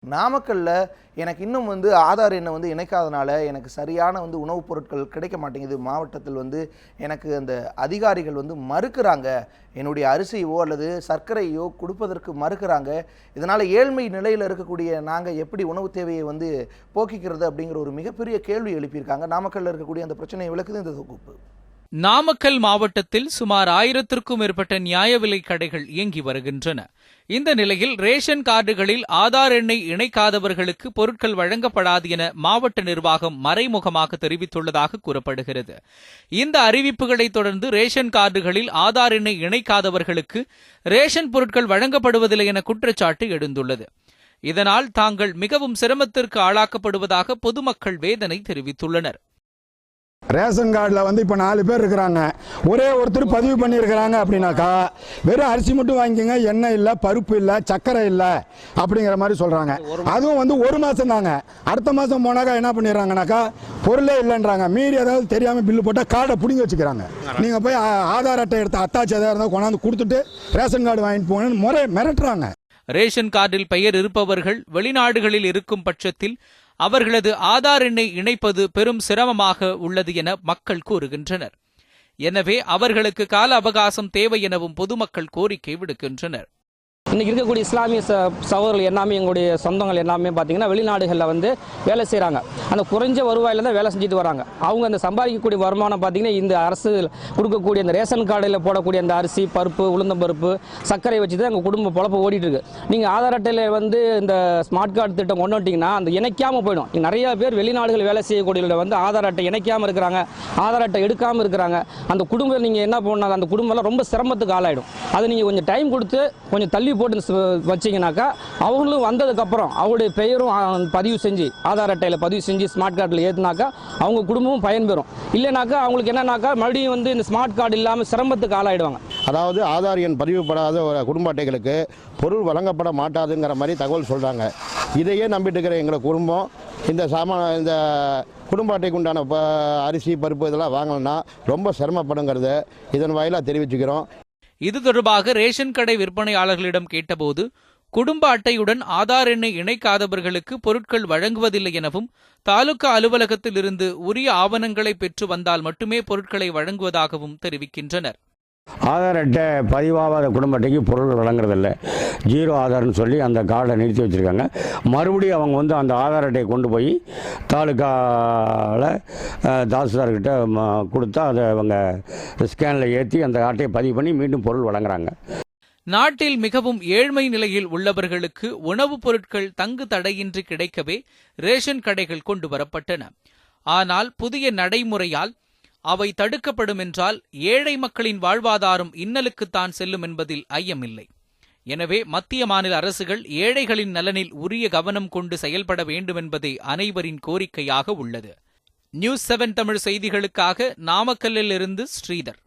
நாமக்கல்ல எனக்கு இன்னும் ஆதார் எண்ணை இணைக்காதனால எனக்கு சரியான உணவுப் பொருட்கள் கிடைக்க மாட்டேங்குது. மாவட்டத்தில் எனக்கு அந்த அதிகாரிகள் மறுக்கிறாங்க. என்னுடைய அரிசியோ அல்லது சர்க்கரையோ கொடுப்பதற்கு மறுக்கிறாங்க. இதனால் ஏழ்மை நிலையில் இருக்கக்கூடிய நாங்கள் எப்படி உணவு தேவையை போக்கிக்கிறது அப்படிங்கிற ஒரு மிகப்பெரிய கேள்வி எழுப்பியிருக்காங்க. நாமக்கல்ல இருக்கக்கூடிய அந்த பிரச்சனையை விளக்குது இந்த தொகுப்பு. நாமக்கல் மாவட்டத்தில் சுமார் 1000க்கும் மேற்பட்ட நியாய விலைக் கடைகள் இயங்கி வருகின்றன. இந்த நிலையில் ரேஷன் கார்டுகளில் ஆதார் எண்ணை இணைக்காதவர்களுக்கு பொருட்கள் வழங்கப்படாது என மாவட்ட நிர்வாகம் மறைமுகமாக தெரிவித்துள்ளதாக கூறப்படுகிறது. இந்த அறிவிப்புகளை தொடர்ந்து ரேஷன் கார்டுகளில் ஆதார் எண்ணை இணைக்காதவர்களுக்கு ரேஷன் பொருட்கள் வழங்கப்படுவதில்லை என குற்றச்சாட்டு எழுந்துள்ளது. இதனால் தாங்கள் மிகவும் சிரமத்திற்கு ஆளாக்கப்படுவதாக பொதுமக்கள் வேதனை தெரிவித்துள்ளனர். ரேஷன் கார்டில் இப்போ 4 பேர் இருக்கிறாங்க. ஒரே ஒருத்தர் பதிவு பண்ணியிருக்கிறாங்க அப்படின்னாக்கா வெறும் அரிசி மட்டும் வாங்கிக்கோங்க, எண்ணெய் இல்லை, பருப்பு இல்லை, சர்க்கரை இல்லை அப்படிங்கிற மாதிரி சொல்கிறாங்க. அதுவும் 1 மாதம் தாங்க. அடுத்த மாதம் போனாக்கா என்ன பண்ணிடுறாங்கனாக்கா பொருளே இல்லைன்றாங்க. மீறி ஏதாவது தெரியாமல் பில்லு போட்டால் கார்டை பிடிங்கி வச்சுக்கிறாங்க. நீங்கள் போய் ஆதார் அட்டை எடுத்து அத்தாச்சி எதாவது இருந்தால் கொண்டாந்து கொடுத்துட்டு ரேஷன் கார்டு வாங்கிட்டு போகணும்னு மிரட்டுறாங்க. ரேஷன் கார்டில் பெயர் இருப்பவர்கள் வெளிநாடுகளில் இருக்கும் பட்சத்தில் அவர்களது ஆதார் எண்ணை இணைப்பது பெரும் சிரமமாக உள்ளது என மக்கள் கூறுகின்றனர். எனவே அவர்களுக்கு கால அவகாசம் தேவை எனவும் பொதுமக்கள் கோரிக்கை விடுக்கின்றனர். இன்றைக்கி இருக்கக்கூடிய இஸ்லாமிய சகோதரர்கள் எல்லாமே எங்களுடைய சொந்தங்கள் எல்லாமே பார்த்தீங்கன்னா வெளிநாடுகளில் வேலை செய்கிறாங்க. அந்த குறைஞ்ச வருவாயில் தான் வேலை செஞ்சுட்டு வராங்க. அவங்க அந்த சம்பாதிக்கக்கூடிய வருமானம் பார்த்தீங்கன்னா இந்த அரசு கொடுக்கக்கூடிய அந்த ரேஷன் கார்டில் போடக்கூடிய அந்த அரிசி, பருப்பு, உளுந்தம்பருப்பு, சர்க்கரை வச்சு தான் எங்கள் குடும்ப பொழப்பு ஓடிட்டு இருக்கு. நீங்கள் ஆதார் அட்டையில் இந்த ஸ்மார்ட் கார்டு திட்டம் கொண்டு வந்துட்டீங்கன்னா அந்த இணைக்காமல் போயிடும். நிறைய பேர் வெளிநாடுகள் வேலை செய்யக்கூடிய ஆதார் அட்டை இணைக்காமல் இருக்கிறாங்க, ஆதார் அட்டை எடுக்காமல் இருக்கிறாங்க. அந்த குடும்பம் நீங்கள் என்ன பண்ணாங்க, அந்த குடும்பம்லாம் ரொம்ப சிரமத்துக்கு ஆளாயிடும். அதை நீங்கள் கொஞ்சம் டைம் கொடுத்து கொஞ்சம் தள்ளி போட்டு வச்சிங்கனாக்கா அவங்களும் வந்ததுக்கப்புறம் அவருடைய பெயரும் பதிவு செஞ்சு ஆதார் அட்டையில் பதிவு செஞ்சு ஸ்மார்ட் கார்டில் ஏற்றுனாக்கா அவங்க குடும்பமும் பயன்பெறும். இல்லைனாக்கா அவங்களுக்கு என்னன்னாக்கா மறுபடியும் இந்த ஸ்மார்ட் கார்டு இல்லாமல் சிரமத்துக்கு ஆளாயிடுவாங்க. அதாவது ஆதார் எண் பதிவுப்படாத ஒரு குடும்ப அட்டைகளுக்கு பொருள் வழங்கப்பட மாட்டாதுங்கிற மாதிரி தகவல் சொல்கிறாங்க. இதையே நம்பிட்டு இருக்கிற எங்களை குடும்பம் இந்த குடும்ப அட்டைக்கு உண்டான அரிசி, பருப்பு இதெல்லாம் வாங்கணும்னா ரொம்ப சிரமப்படுங்கிறது இதன் வாயிலாக தெரிவிச்சுக்கிறோம். இது தொடர்பாக ரேஷன் கடை விற்பனையாளர்களிடம் கேட்டபோது குடும்ப அட்டையுடன் ஆதார் எண்ணை இணைக்காதவர்களுக்கு பொருட்கள் வழங்குவதில்லை எனவும் தாலுகா அலுவலகத்தில் இருந்து உரிய ஆவணங்களை பெற்று வந்தால் மட்டுமே பொருட்களை வழங்குவதாகவும் தெரிவிக்கின்றனர். ஆதார் அட்டை பதிவாகாத குடும்ப அட்டைக்கு பொருள் வழங்குறதில்ல, 0 ஆதார்னு சொல்லி அந்த கார்டை நிறுத்தி வச்சுருக்காங்க. மறுபடியும் அவங்க அந்த ஆதார் அட்டையை கொண்டு போய் தாலுக்காவில் தாசில்தார்கிட்ட கொடுத்தா அதை அவங்க ஸ்கேனில் ஏற்றி அந்த அட்டையை பதிவு பண்ணி மீண்டும் பொருள் வழங்குறாங்க. நாட்டில் மிகவும் ஏழ்மை நிலையில் உள்ளவர்களுக்கு உணவுப் பொருட்கள் தங்கு தடையின்றி கிடைக்கவே ரேஷன் கடைகள் கொண்டு வரப்பட்டன. ஆனால் புதிய நடைமுறையால் அவை தடுக்கப்படும் என்றால் ஏழை மக்களின் வாழ்வாதாரம் இன்னலுக்குத்தான் செல்லும் என்பதில் ஐயமில்லை. எனவே மத்திய மாநில அரசுகள் ஏழைகளின் நலனில் உரிய கவனம் கொண்டு செயல்பட வேண்டும் என்பதே அனைவரின் கோரிக்கையாக உள்ளது. நியூஸ் 7 தமிழ் செய்திகளுக்காக நாமக்கல்லில் இருந்து ஸ்ரீதர்.